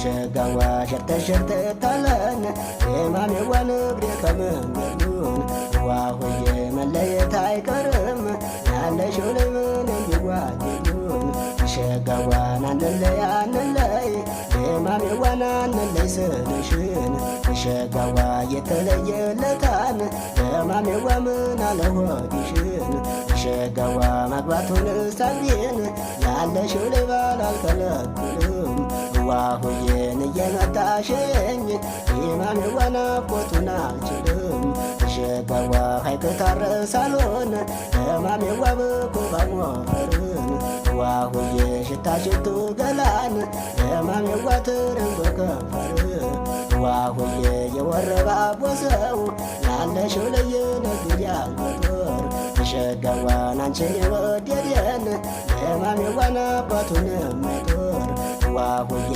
ሸጋዋ ሸርተሸርተታለን የማሜዋ ንግሬ ከመንገዱን ዋሆዬ መለየት አይቀርም ያለሽው ላይ ምን እንዲጓደሉን ሸጋዋን አንለይ አንለይ የማሜዋን አንለይ ስልሽን ሸጋዋ የተለየለታን የማሜዋ ምን አለሆድሽን ሸጋዋ ማግባቱን ሳቢን ያለሽው ላይ ባል አልከለክልም ዋሆዬን እየመጣሽኝ የማሜዋን ናፍቆቱን አልችልም ሸጋዋ ሐይቅ ታረሳሎን የማሜዋ በኮባ ሞፈርን ዋሆዬ ሽታሽቱ ገላን የማሜዋ ትርንጎ ከንፈር ዋሆዬ የወረባቦ ሰው ያለሽው ለየነግድ ያልመጦር ሸጋዋን አንቺን የወደደን የማሜዋን አባቱን መጦር ዋሆዬ